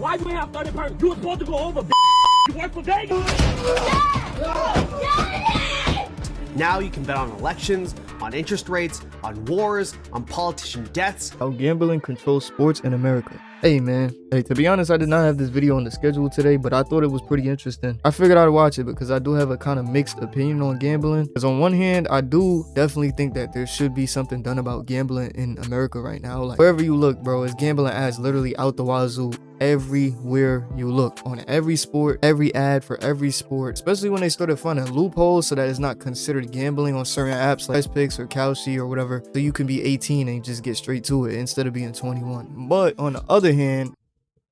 Why you ain't have 30 perks? You was supposed to go over, You work for Vegas. Now you can bet on elections, on interest rates, on wars, on politician deaths. How gambling controls sports in America. Hey man, to be honest, I did not have this video on the schedule today, but I thought it was pretty interesting. I figured I'd watch it because I do have a kind of mixed opinion on gambling. Because on one hand, I do definitely think that there should be something done about gambling in America right now. Like wherever you look, bro, it's gambling ads literally out the wazoo. Everywhere you look, on every sport, every ad for every sport, especially when they started finding loopholes so that it's not considered gambling on certain apps like PrizePicks or Kalshi or whatever, so you can be 18 and just get straight to it instead of being 21. But on the other hand,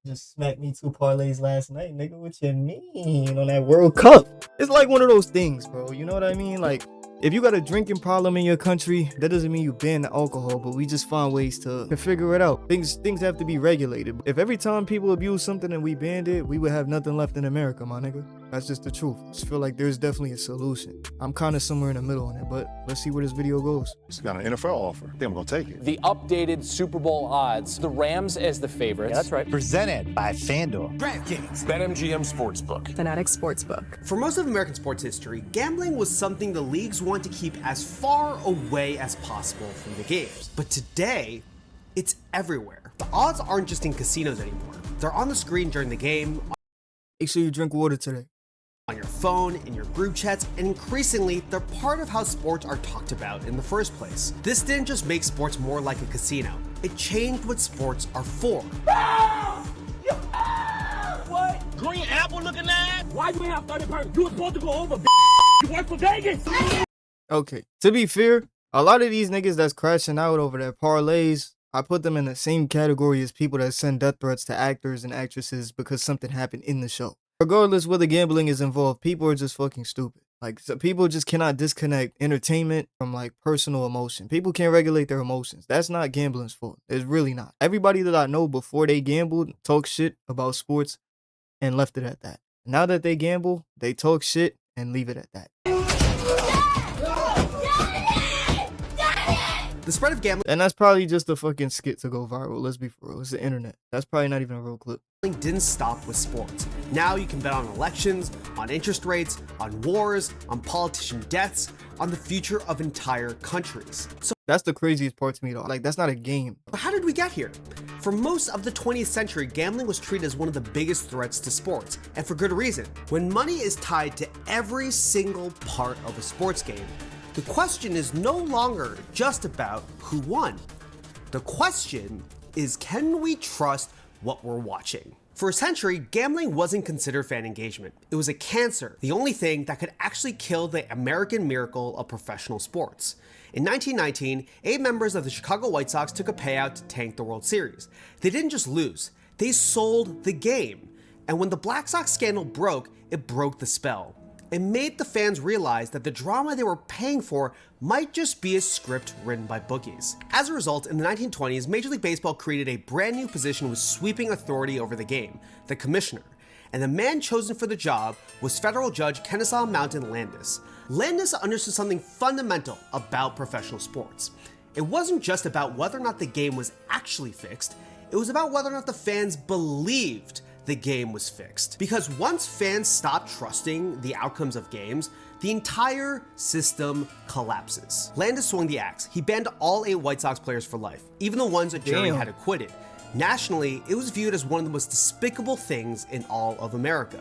just smacked me 2 parlays last night, nigga. What you mean on that World Cup? It's like one of those things, bro. You know what I mean? Like, if you got a drinking problem in your country, that doesn't mean you ban the alcohol, but we just find ways to figure it out. Things have to be regulated. If every time people abuse something and we banned it, we would have nothing left in America, my nigga. That's just the truth. I just feel like there's definitely a solution. I'm kind of somewhere in the middle on it, but let's see where this video goes. It's got an NFL offer. I think I'm gonna take it. The updated Super Bowl odds, the Rams as the favorites. Yeah, that's right. Presented by FanDuel. DraftKings, BetMGM Sportsbook, Fanatic Sportsbook. For most of American sports history, gambling was something the leagues want to keep as far away as possible from the games. But today, it's everywhere. The odds aren't just in casinos anymore. They're on the screen during the game, Make sure you drink water today. on your phone, in your group chats, and increasingly, they're part of how sports are talked about in the first place. This didn't just make sports more like a casino. It changed what sports are for. What? Green apple looking at? Why you ain't have 30 perks? You was supposed to go over, You work for Vegas. Okay, to be fair, a lot of these niggas that's crashing out over their parlays, I put them in the same category as people that send death threats to actors and actresses because something happened in the show. Regardless whether gambling is involved, people are just fucking stupid. Like, so people just cannot disconnect entertainment from like personal emotion. People can't regulate their emotions. That's not gambling's fault. It's really not. Everybody that I know before they gambled talk shit about sports and left it at that. Now that they gamble, they talk shit and leave it at that. The spread of gambling And that's probably just a fucking skit to go viral. Let's be for real. It's the internet. That's probably not even a real clip. didn't stop with sports. Now you can bet on elections, on interest rates, on wars, on politician deaths, on the future of entire countries. So That's the craziest part to me though. Like, that's not a game. how did we get here? For most of the 20th century, gambling was treated as one of the biggest threats to sports, and for good reason. When money is tied to every single part of a sports game, the question is no longer just about who won. The question is, can we trust what we're watching? For a century, gambling wasn't considered fan engagement. It was a cancer, the only thing that could actually kill the American miracle of professional sports. In 1919, 8 members of the Chicago White Sox took a payout to tank the World Series. They didn't just lose, they sold the game. And when the Black Sox scandal broke, it broke the spell. It made the fans realize that the drama they were paying for might just be a script written by bookies. As a result, in the 1920s, Major League Baseball created a brand new position with sweeping authority over the game, the commissioner. And the man chosen for the job was federal judge Kennesaw Mountain Landis. Landis understood something fundamental about professional sports. It wasn't just about whether or not the game was actually fixed, it was about whether or not the fans believed the game was fixed. Because once fans stop trusting the outcomes of games, the entire system collapses. Landis swung the axe. He banned all 8 White Sox players for life, even the ones a jury had acquitted. Nationally, it was viewed as one of the most despicable things in all of America.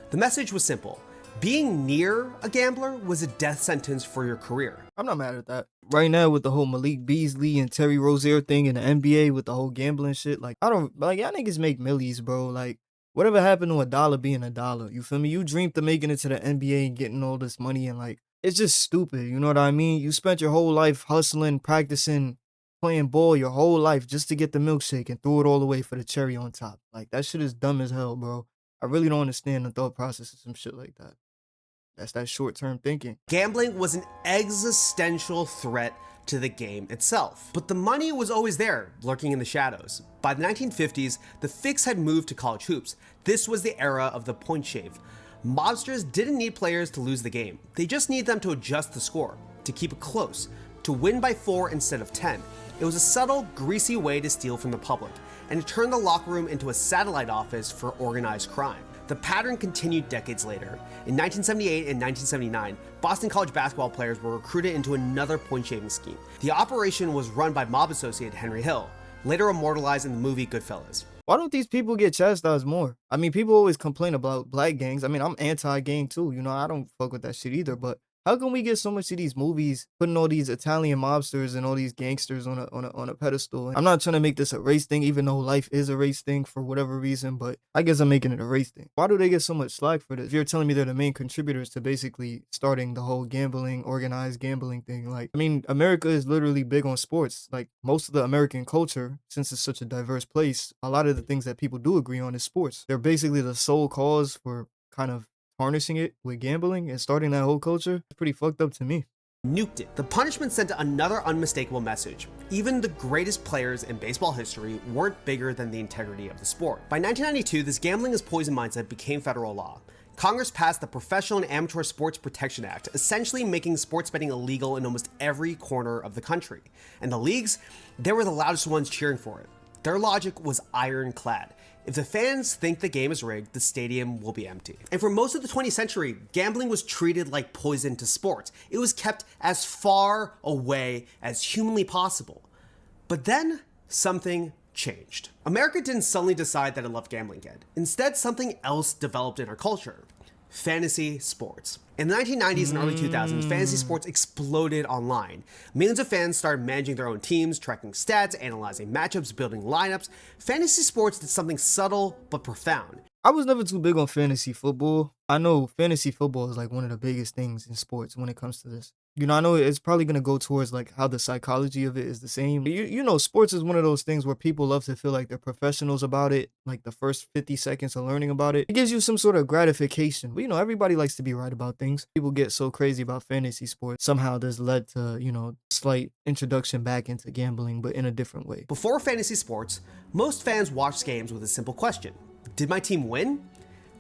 The message was simple. Being near a gambler was a death sentence for your career. I'm not mad at that. Right now with the whole Malik Beasley and Terry Rozier thing in the NBA with the whole gambling shit, like, y'all niggas make millies, bro. Like, whatever happened to a dollar being a dollar? You feel me? You dreamed of making it to the NBA and getting all this money, and like, it's just stupid. You know what I mean? You spent your whole life hustling, practicing, playing ball your whole life just to get the milkshake and threw it all away for the cherry on top. Like, that shit is dumb as hell, bro. I really don't understand the thought process of some shit like that. That's that short-term thinking. Gambling was an existential threat to the game itself. But the money was always there, lurking in the shadows. By the 1950s, the fix had moved to college hoops. This was the era of the point shave. Mobsters didn't need players to lose the game. They just need them to adjust the score, to keep it close, to win by 4 instead of 10. It was a subtle, greasy way to steal from the public. and it turned the locker room into a satellite office for organized crime. The pattern continued decades later. In 1978 and 1979, Boston College basketball players were recruited into another point-shaving scheme. The operation was run by mob associate Henry Hill, later immortalized in the movie Goodfellas. Why don't these people get chastised more? I mean, people always complain about black gangs. I mean, I'm anti-gang too. You know, I don't fuck with that shit either. But how can we get so much of these movies putting all these Italian mobsters and all these gangsters on a pedestal? I'm not trying to make this a race thing, even though life is a race thing for whatever reason. But I guess I'm making it a race thing. Why do they get so much slack for this? If you're telling me they're the main contributors to basically starting the whole gambling, organized gambling thing, like, I mean, America is literally big on sports. Like, most of the American culture, since it's such a diverse place, a lot of the things that people do agree on is sports. They're basically the sole cause for kind of harnessing it with gambling and starting that whole culture. It's pretty fucked up to me. Nuked it. The punishment sent another unmistakable message. Even the greatest players in baseball history weren't bigger than the integrity of the sport. By 1992, this gambling is poison mindset became federal law. Congress passed the Professional and Amateur Sports Protection Act, essentially making sports betting illegal in almost every corner of the country. And the leagues, they were the loudest ones cheering for it. Their logic was ironclad. If the fans think the game is rigged, the stadium will be empty. And for most of the 20th century, gambling was treated like poison to sports. It was kept as far away as humanly possible. But then something changed. America didn't suddenly decide that it loved gambling again. Instead, something else developed in our culture: fantasy sports. In the 1990s and early 2000s, fantasy sports exploded online. Millions of fans started managing their own teams, tracking stats, analyzing matchups, building lineups. Fantasy sports did something subtle but profound. I was never too big on fantasy football. I know fantasy football is like one of the biggest things in sports when it comes to this. You know, I know it's probably going to go towards like how the psychology of it is the same. You know, sports is one of those things where people love to feel like they're professionals about it. Like the first 50 seconds of learning about it, it gives you some sort of gratification. But, you know, everybody likes to be right about things. People get so crazy about fantasy sports. Somehow this led to, you know, slight introduction back into gambling, but in a different way. Before fantasy sports, most fans watched games with a simple question: did my team win?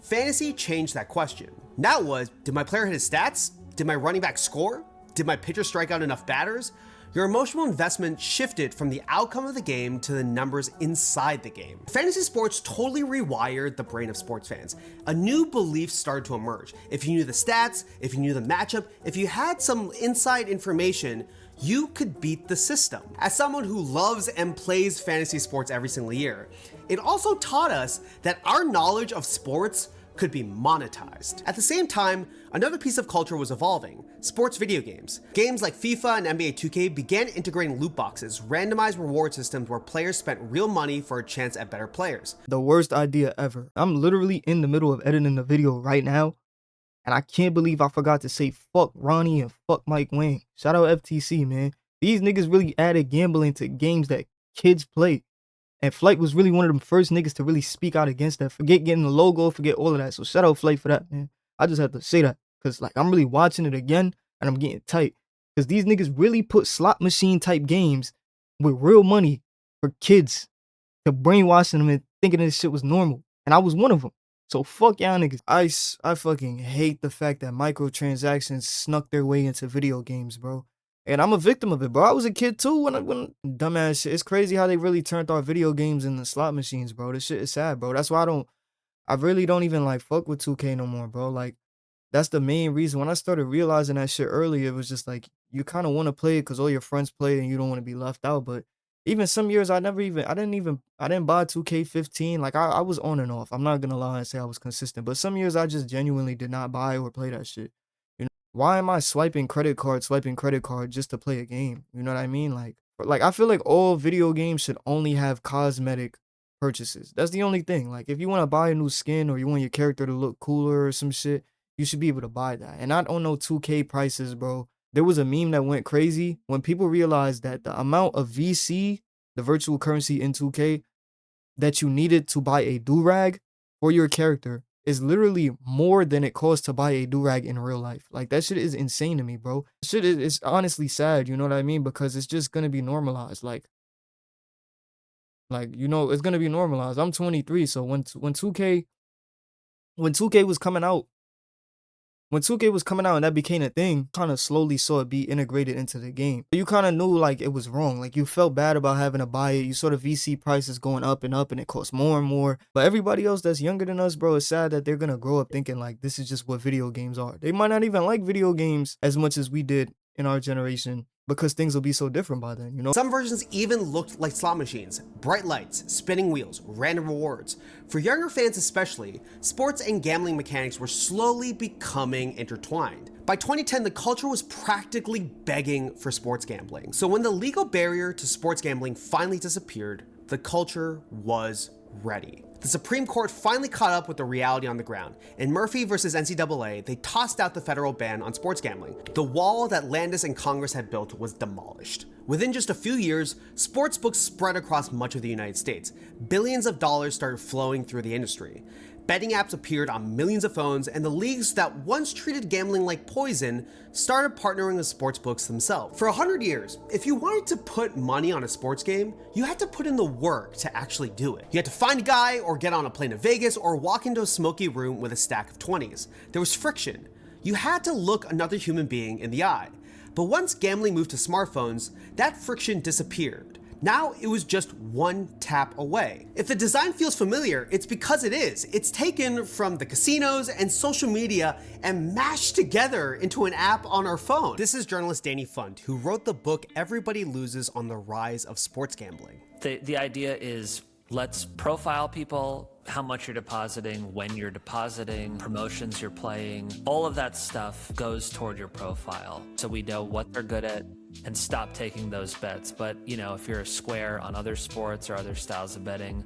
Fantasy changed that question. Now it was, did my player hit his stats? Did my running back score? Did my pitcher strike out enough batters? Your emotional investment shifted from the outcome of the game to the numbers inside the game. Fantasy sports totally rewired the brain of sports fans. A new belief started to emerge. If you knew the stats, if you knew the matchup, if you had some inside information, you could beat the system. As someone who loves and plays fantasy sports every single year, it also taught us that our knowledge of sports could be monetized. At the same time, another piece of culture was evolving: sports video games. Games like FIFA and NBA 2K began integrating loot boxes, randomized reward systems where players spent real money for a chance at better players. The worst idea ever. I'm literally in the middle of editing the video right now, and I can't believe I forgot to say fuck Ronnie and fuck Mike Wang. Shout out FTC, man. These niggas really added gambling to games that kids play. And Flight was really one of them first niggas to really speak out against that. Forget getting the logo, forget all of that. So shout out Flight for that, man. I just have to say that. Because like I'm really watching it again and I'm getting tight. Because these niggas really put slot machine type games with real money for kids to brainwashing them and thinking this shit was normal. And I was one of them. So fuck y'all niggas. I fucking hate the fact that microtransactions snuck their way into video games, bro. And I'm a victim of it, bro. I was a kid too when dumbass shit. It's crazy how they really turned our video games into slot machines, bro. This shit is sad, bro. That's why I really don't even like fuck with 2K no more, bro. Like, that's the main reason. When I started realizing that shit early, it was just like, you kind of want to play it because all your friends play and you don't want to be left out. But even some years I didn't buy 2K15. Like I was on and off. I'm not gonna lie and say I was consistent. But some years I just genuinely did not buy or play that shit. Why am I swiping credit card just to play a game? You know what I mean? Like I feel like all video games should only have cosmetic purchases. That's the only thing. Like if you want to buy a new skin or you want your character to look cooler or some shit, you should be able to buy that. And I don't know 2K prices, bro. There was a meme that went crazy when people realized that the amount of VC, the virtual currency in 2K, that you needed to buy a do-rag for your character is literally more than it costs to buy a do-rag in real life. Like, that shit is insane to me, bro. Shit is honestly sad, you know what I mean? Because it's just gonna be normalized. Like, you know, it's gonna be normalized. I'm 23, so when 2K was coming out, When 2K was coming out and that became a thing, kind of slowly saw it be integrated into the game. You kind of knew like it was wrong. Like you felt bad about having to buy it. You saw the VC prices going up and it costs more and more. But everybody else that's younger than us, bro, it's sad that they're gonna grow up thinking like this is just what video games are. They might not even like video games as much as we did in our generation, because things will be so different by then, you know? Some versions even looked like slot machines, bright lights, spinning wheels, random rewards. For younger fans especially, sports and gambling mechanics were slowly becoming intertwined. By 2010, the culture was practically begging for sports gambling. So when the legal barrier to sports gambling finally disappeared, the culture was ready. The Supreme Court finally caught up with the reality on the ground. In Murphy versus NCAA, they tossed out the federal ban on sports gambling. The wall that Landis and Congress had built was demolished. Within just a few years, sportsbooks spread across much of the United States. Billions of dollars started flowing through the industry. Betting apps appeared on millions of phones, and the leagues that once treated gambling like poison started partnering with sportsbooks themselves. For 100 years, if you wanted to put money on a sports game, you had to put in the work to actually do it. You had to find a guy, or get on a plane to Vegas, or walk into a smoky room with a stack of 20s. There was friction. You had to look another human being in the eye. But once gambling moved to smartphones, that friction disappeared. Now it was just one tap away. If the design feels familiar, it's because it is. It's taken from the casinos and social media and mashed together into an app on our phone. This is journalist Danny Fund, who wrote the book Everybody Loses on the Rise of Sports Gambling. The idea is, let's profile people, how much you're depositing, when you're depositing, promotions you're playing. All of that stuff goes toward your profile, so we know what they're good at and stop taking those bets. But, you know, if you're a square on other sports or other styles of betting,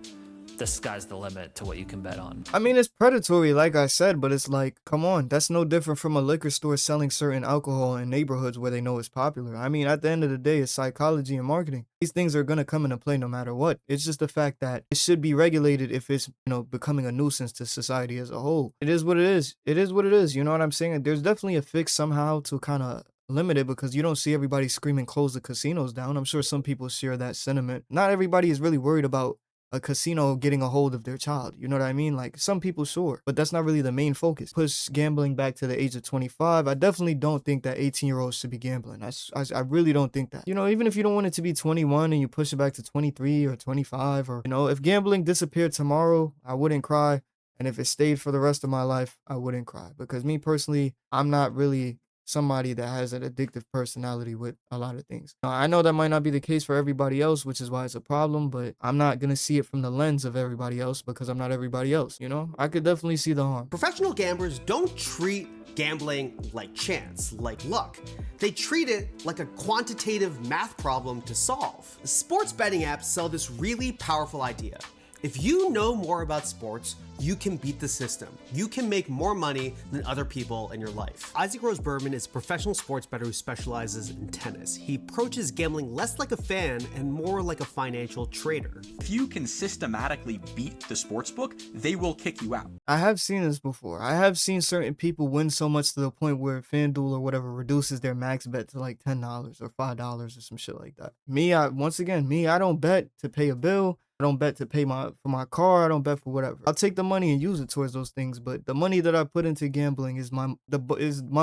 the sky's the limit to what you can bet on. I mean, it's predatory, like I said, but it's like, come on, that's no different from a liquor store selling certain alcohol in neighborhoods where they know it's popular. I mean, at the end of the day, it's psychology and marketing. These things are going to come into play no matter what. It's just the fact that it should be regulated if it's, you know, becoming a nuisance to society as a whole. It is what it is. It is what it is. You know what I'm saying? There's definitely a fix somehow to kind of limit it, because you don't see everybody screaming close the casinos down. I'm sure some people share that sentiment. Not everybody is really worried about a casino getting a hold of their child. You know what I mean? Like, some people, sure, but that's not really the main focus. Push gambling back to the age of 25. I definitely don't think that 18-year-olds should be gambling. I really don't think that. You know, even if you don't want it to be 21 and you push it back to 23 or 25, or, you know, if gambling disappeared tomorrow, I wouldn't cry. And if it stayed for the rest of my life, I wouldn't cry. Because me personally, I'm not really somebody that has an addictive personality with a lot of things. Now, I know that might not be the case for everybody else, which is why it's a problem, but I'm not going to see it from the lens of everybody else, because I'm not everybody else, you know? I could definitely see the harm. Professional gamblers don't treat gambling like chance, like luck. They treat it like a quantitative math problem to solve. Sports betting apps sell this really powerful idea. If you know more about sports, you can beat the system. You can make more money than other people in your life. Isaac Rose Berman is a professional sports bettor who specializes in tennis. He approaches gambling less like a fan and more like a financial trader. If you can systematically beat the sportsbook, they will kick you out. I have seen this before. I have seen certain people win so much to the point where FanDuel or whatever reduces their max bet to like $10 or $5 or some shit like that. I don't bet to pay a bill. I don't bet to pay for my car. I don't bet for whatever. I'll take the money and use it towards those things. But the money that I put into gambling is my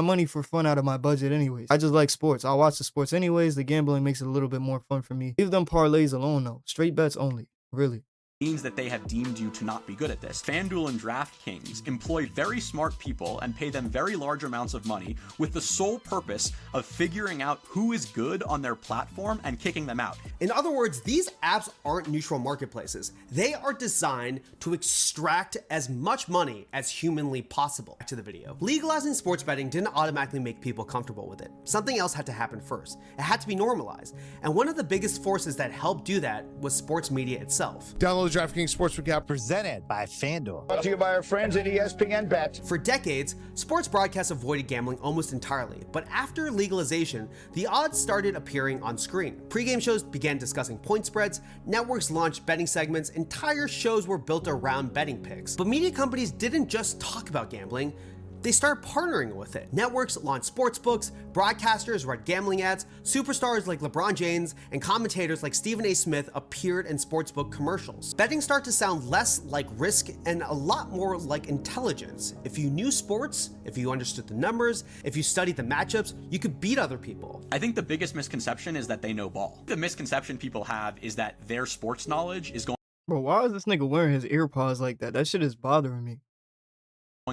money for fun out of my budget anyways. I just like sports. I'll watch the sports anyways. The gambling makes it a little bit more fun for me. Leave them parlays alone though. Straight bets only. Really. Means that they have deemed you to not be good at this. FanDuel and DraftKings employ very smart people and pay them very large amounts of money with the sole purpose of figuring out who is good on their platform and kicking them out. In other words, these apps aren't neutral marketplaces. They are designed to extract as much money as humanly possible. Back to the video. Legalizing sports betting didn't automatically make people comfortable with it. Something else had to happen first. It had to be normalized. And one of the biggest forces that helped do that was sports media itself. Download the DraftKings Sportsbook app. Presented by FanDuel. Brought to you by our friends at ESPN Bet. For decades, sports broadcasts avoided gambling almost entirely, but after legalization, the odds started appearing on screen. Pre-game shows began discussing point spreads, networks launched betting segments, entire shows were built around betting picks. But media companies didn't just talk about gambling, they started partnering with it. Networks launched sportsbooks, broadcasters read gambling ads, superstars like LeBron James and commentators like Stephen A. Smith appeared in sportsbook commercials. Betting started to sound less like risk and a lot more like intelligence. If you knew sports, if you understood the numbers, if you studied the matchups, you could beat other people. I think the biggest misconception is that they know ball. The misconception people have is that their sports knowledge is going Bro, why is this nigga wearing his ear pods like that? That shit is bothering me.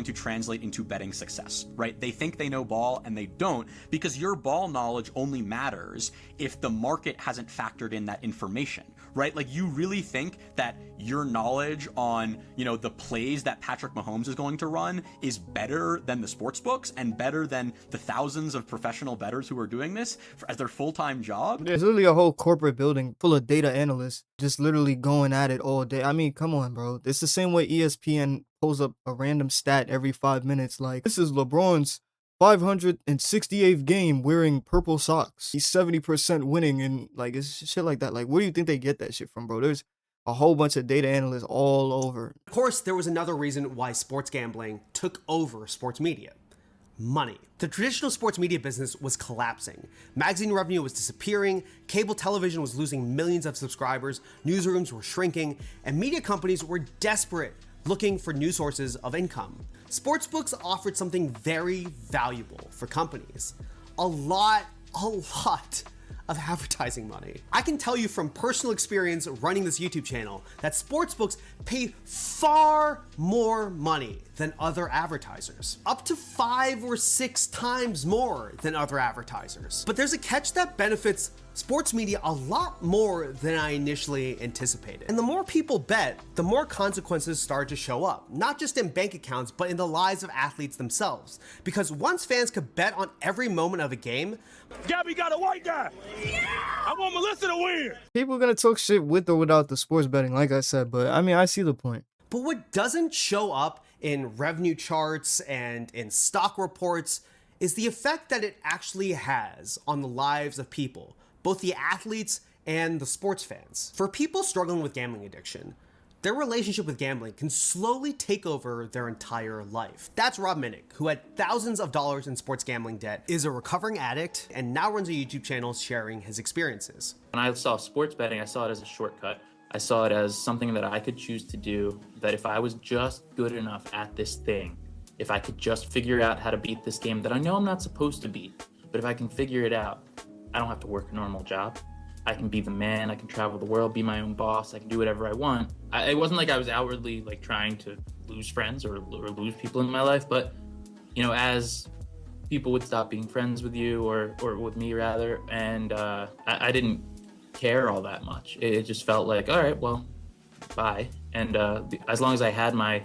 to translate into betting success, right? They think they know ball and they don't, because your ball knowledge only matters if the market hasn't factored in that information, right? Like, you really think that your knowledge on, the plays that Patrick Mahomes is going to run is better than the sports books and better than the thousands of professional bettors who are doing this as their full-time job? There's literally a whole corporate building full of data analysts just literally going at it all day. I mean, come on, bro. It's the same way ESPN pulls up a random stat every 5 minutes. Like, this is LeBron's 568th game wearing purple socks. He's 70% winning, and like, it's shit like that. Like, where do you think they get that shit from, bro? There's a whole bunch of data analysts all over. Of course, there was another reason why sports gambling took over sports media. Money. The traditional sports media business was collapsing. Magazine revenue was disappearing, cable television was losing millions of subscribers, newsrooms were shrinking, and media companies were desperate, looking for new sources of income. Sportsbooks offered something very valuable for companies. A lot of advertising money. I can tell you from personal experience running this YouTube channel that sportsbooks pay far more money than other advertisers. Up to 5 or 6 times more than other advertisers. But there's a catch that benefits sports media a lot more than I initially anticipated. And the more people bet, the more consequences start to show up, not just in bank accounts, but in the lives of athletes themselves. Because once fans could bet on every moment of a game, Gabby got a white guy. I want Melissa to win. People are gonna talk shit with or without the sports betting, like I said, but I mean, I see the point. but what doesn't show up in revenue charts and in stock reports is the effect that it actually has on the lives of people, both the athletes and the sports fans. For people struggling with gambling addiction, their relationship with gambling can slowly take over their entire life. That's Rob Minnick, who had thousands of dollars in sports gambling debt, is a recovering addict, and now runs a YouTube channel sharing his experiences. When I saw sports betting, I saw it as a shortcut. I saw it as something that I could choose to do, that if I was just good enough at this thing, if I could just figure out how to beat this game that I know I'm not supposed to beat, but if I can figure it out, I don't have to work a normal job. I can be the man, I can travel the world, be my own boss, I can do whatever I want. It wasn't like I was outwardly like trying to lose friends or lose people in my life, but you know, as people would stop being friends with you or with me rather, and I didn't care all that much. It just felt like, all right, well, bye. And as long as I had my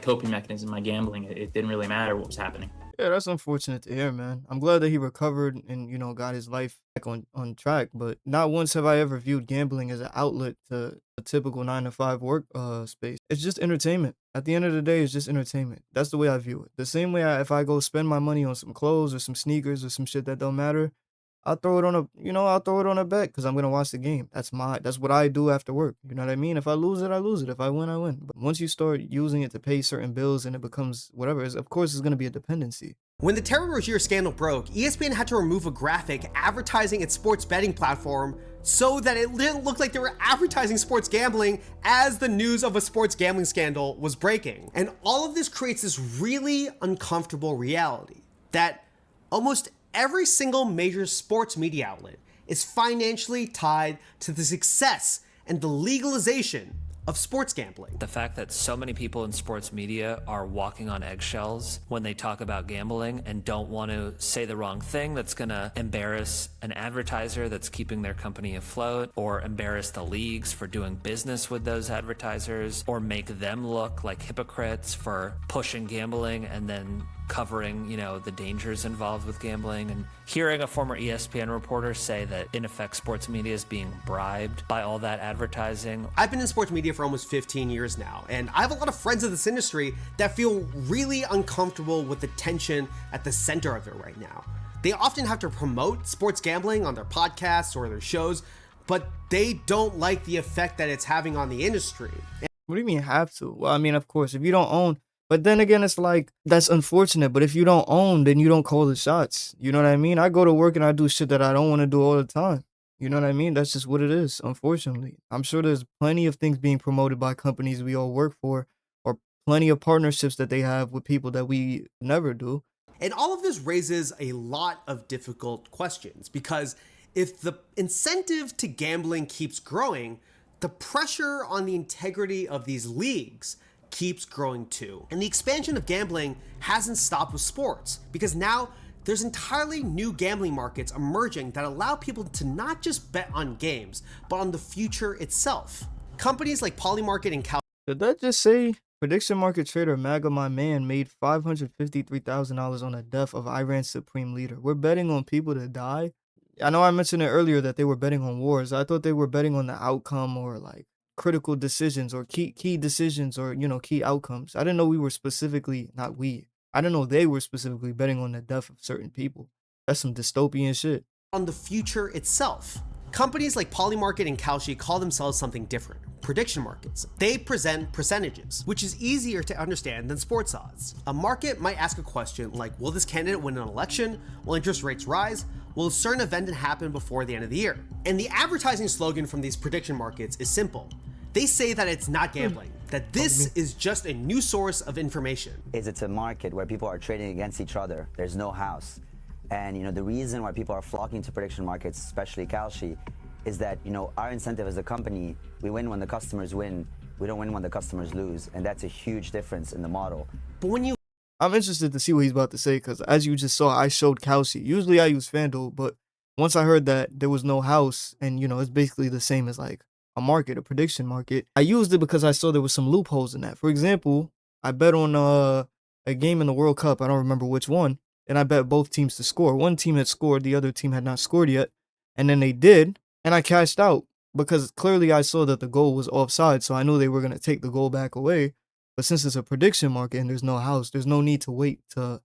coping mechanism, my gambling, it didn't really matter what was happening. Yeah, that's unfortunate to hear, man. I'm glad that he recovered and, you know, got his life back on track. But not once have I ever viewed gambling as an outlet to a typical 9-to-5 work space. It's just entertainment. At the end of the day, it's just entertainment. That's the way I view it. The same way if I go spend my money on some clothes or some sneakers or some shit that don't matter, I'll throw it on a bet because I'm gonna watch the game. That's what I do after work. You know what I mean? If I lose it, I lose it. If I win, I win. But once you start using it to pay certain bills and it becomes whatever, of course it's gonna be a dependency. When the Terry Rozier scandal broke, ESPN had to remove a graphic advertising its sports betting platform so that it didn't look like they were advertising sports gambling as the news of a sports gambling scandal was breaking. And all of this creates this really uncomfortable reality that almost every single major sports media outlet is financially tied to the success and the legalization of sports gambling. The fact that so many people in sports media are walking on eggshells when they talk about gambling and don't want to say the wrong thing that's going to embarrass an advertiser that's keeping their company afloat, or embarrass the leagues for doing business with those advertisers, or make them look like hypocrites for pushing gambling and then covering, you know, the dangers involved with gambling. And hearing a former ESPN reporter say that in effect sports media is being bribed by all that advertising. I've been in sports media for almost 15 years now, and I have a lot of friends in this industry that feel really uncomfortable with the tension at the center of it right now. They often have to promote sports gambling on their podcasts or their shows, but they don't like the effect that it's having on the industry. What do you mean have to? Well, I mean, of course, if you don't own But then again, it's like, that's unfortunate. But if you don't own, then you don't call the shots. You know what I mean? I go to work and I do shit that I don't want to do all the time. You know what I mean? That's just what it is, unfortunately. I'm sure there's plenty of things being promoted by companies we all work for, or plenty of partnerships that they have with people that we never do. And all of this raises a lot of difficult questions, because if the incentive to gambling keeps growing, the pressure on the integrity of these leagues keeps growing too. And the expansion of gambling hasn't stopped with sports, because now there's entirely new gambling markets emerging that allow people to not just bet on games, but on the future itself. Companies like Polymarket and Did that just say prediction market trader MAGA my man made $553,000 on the death of Iran's supreme leader? We're betting on people to die? I know I mentioned it earlier that they were betting on wars. I thought they were betting on the outcome, or like critical decisions, or key decisions, or, you know, key outcomes. I didn't know we were specifically, not we, I didn't know they were specifically betting on the death of certain people. That's some dystopian shit. On the future itself. Companies like Polymarket and Kalshi call themselves something different: prediction markets. They present percentages, which is easier to understand than sports odds. A market might ask a question like, will this candidate win an election? Will interest rates rise? Will a certain event happen before the end of the year? And the advertising slogan from these prediction markets is simple. They say that it's not gambling, that this is just a new source of information. It's a market where people are trading against each other. There's no house. And, you know, the reason why people are flocking to prediction markets, especially Kalshi, is that, you know, our incentive as a company, we win when the customers win. We don't win when the customers lose. And that's a huge difference in the model. But when you... I'm interested to see what he's about to say, because as you just saw, I showed Kalshi. Usually I use FanDuel, but once I heard that there was no house, and, you know, it's basically the same as like a market, a prediction market, I used it because I saw there was some loopholes in that. For example, I bet on a game in the World Cup. I don't remember which one. And I bet both teams to score. One team had scored, the other team had not scored yet. And then they did, and I cashed out because clearly I saw that the goal was offside, so I knew they were going to take the goal back away. But since it's a prediction market and there's no house, there's no need to wait to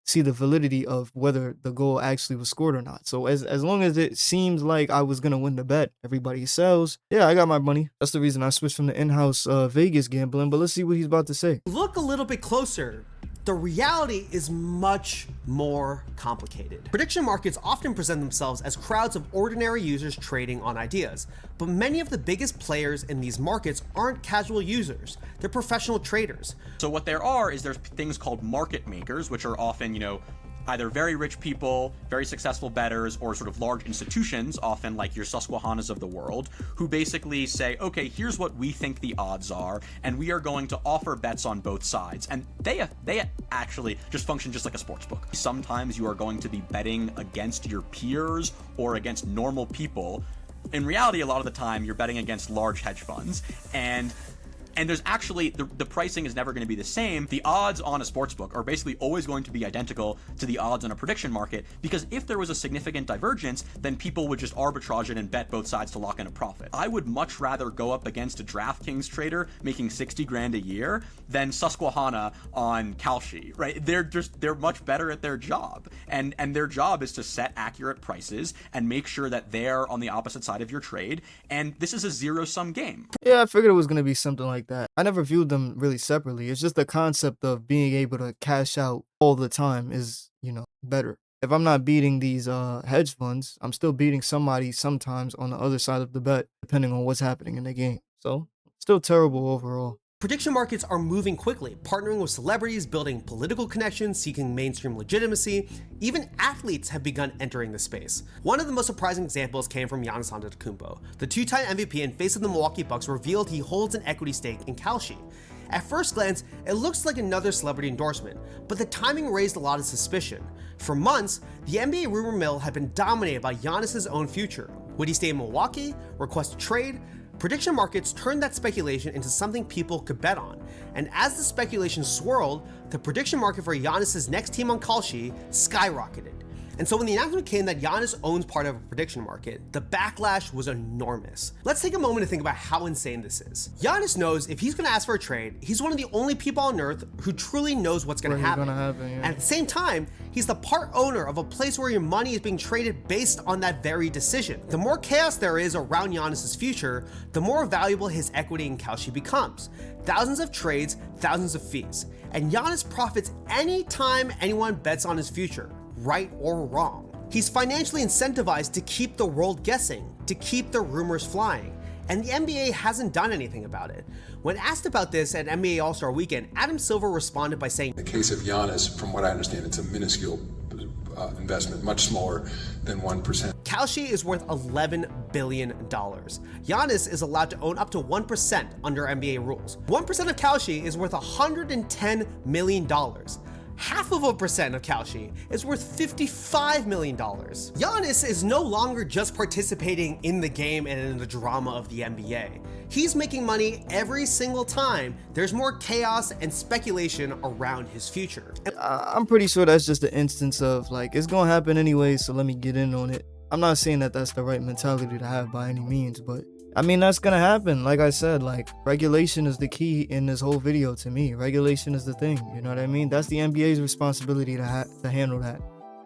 see the validity of whether the goal actually was scored or not. So as long as it seems like I was going to win the bet, everybody sells. Yeah, I got my money. That's the reason I switched from the in-house Vegas gambling. But let's see what he's about to say. Look a little bit closer. The reality is much more complicated. Prediction markets often present themselves as crowds of ordinary users trading on ideas, but many of the biggest players in these markets aren't casual users. They're professional traders. So what there are is there's things called market makers, which are often, you know, either very rich people, very successful bettors, or sort of large institutions, often like your Susquehannas of the world, who basically say, okay, here's what we think the odds are, and we are going to offer bets on both sides. And they actually just function just like a sports book. Sometimes you are going to be betting against your peers or against normal people. In reality, a lot of the time, you're betting against large hedge funds, and there's actually, the pricing is never going to be the same. The odds on a sports book are basically always going to be identical to the odds on a prediction market, because if there was a significant divergence, then people would just arbitrage it and bet both sides to lock in a profit. I would much rather go up against a DraftKings trader making 60 grand a year than Susquehanna on Kalshi, right? They're much better at their job, and their job is to set accurate prices and make sure that they're on the opposite side of your trade, and this is a zero-sum game. Yeah, I figured it was going to be something like that. I never viewed them really separately. It's just the concept of being able to cash out all the time is, you know, better. If I'm not beating these hedge funds, I'm still beating somebody sometimes on the other side of the bet, depending on what's happening in the game. So, still terrible overall. Prediction markets are moving quickly, partnering with celebrities, building political connections, seeking mainstream legitimacy. Even athletes have begun entering the space. One of the most surprising examples came from Giannis Antetokounmpo. The two-time MVP and face of the Milwaukee Bucks revealed he holds an equity stake in Kalshi. At first glance, it looks like another celebrity endorsement, but the timing raised a lot of suspicion. For months, the NBA rumor mill had been dominated by Giannis' own future. Would he stay in Milwaukee, request a trade? Prediction markets turned that speculation into something people could bet on, and as the speculation swirled, the prediction market for Giannis' next team on Kalshi skyrocketed. And so when the announcement came that Giannis owns part of a prediction market, the backlash was enormous. Let's take a moment to think about how insane this is. Giannis knows if he's going to ask for a trade, he's one of the only people on earth who truly knows what's going to happen. And at the same time, he's the part owner of a place where your money is being traded based on that very decision. The more chaos there is around Giannis's future, the more valuable his equity in Kalshi becomes. Thousands of trades, thousands of fees. And Giannis profits anytime anyone bets on his future, right or wrong. He's financially incentivized to keep the world guessing, to keep the rumors flying. And the NBA hasn't done anything about it. When asked about this at NBA All-Star Weekend, Adam Silver responded by saying, In the case of Giannis, from what I understand, it's a minuscule investment, much smaller than 1%. Kalshi is worth $11 billion. Giannis is allowed to own up to 1% under NBA rules. 1% of Kalshi is worth $110 million. Half of 1% of Kalshi is worth $55 million. Giannis is no longer just participating in the game and in the drama of the NBA. He's making money every single time there's more chaos and speculation around his future. I'm pretty sure that's just an instance of like, it's gonna happen anyway, so let me get in on it. I'm not saying that that's the right mentality to have by any means, but I mean, that's gonna happen. Like I said, like, regulation is the key in this whole video to me. Regulation is the thing, you know what I mean? That's the NBA's responsibility to handle that.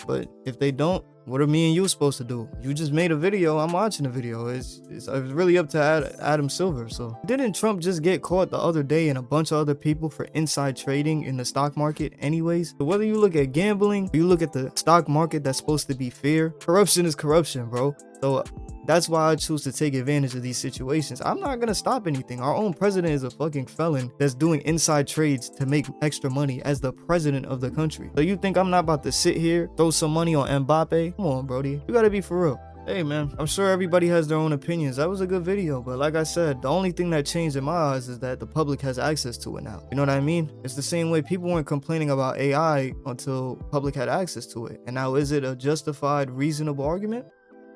But if they don't, what are me and you supposed to do? You just made a video, I'm watching the video. It's really up to Adam Silver. So didn't Trump just get caught the other day and a bunch of other people for inside trading in the stock market anyways? So whether you look at gambling, or you look at the stock market that's supposed to be fair, corruption is corruption, bro. So that's why I choose to take advantage of these situations. I'm not gonna stop anything. Our own president is a fucking felon that's doing inside trades to make extra money as the president of the country. So you think I'm not about to sit here, throw some money on Mbappe? Come on, Brody. You gotta be for real. Hey man, I'm sure everybody has their own opinions. That was a good video, but like I said, the only thing that changed in my eyes is that the public has access to it now. You know what I mean? It's the same way people weren't complaining about AI until public had access to it. And now is it a justified, reasonable argument?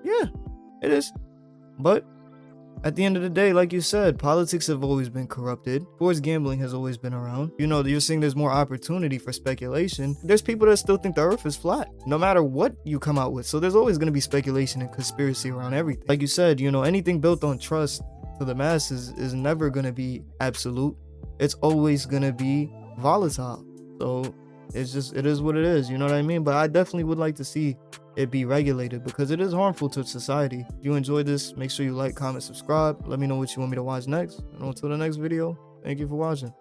Yeah, it is. But at the end of the day, like you said, politics have always been corrupted. Sports gambling has always been around. You know, you're saying there's more opportunity for speculation. There's people that still think the earth is flat, no matter what you come out with. So there's always going to be speculation and conspiracy around everything. Like you said, you know, anything built on trust to the masses is never going to be absolute. It's always going to be volatile. So it's just, it is what it is. You know what I mean? But I definitely would like to see it be regulated because it is harmful to society. If you enjoyed this, make sure you like, comment, subscribe. Let me know what you want me to watch next. And until the next video, thank you for watching.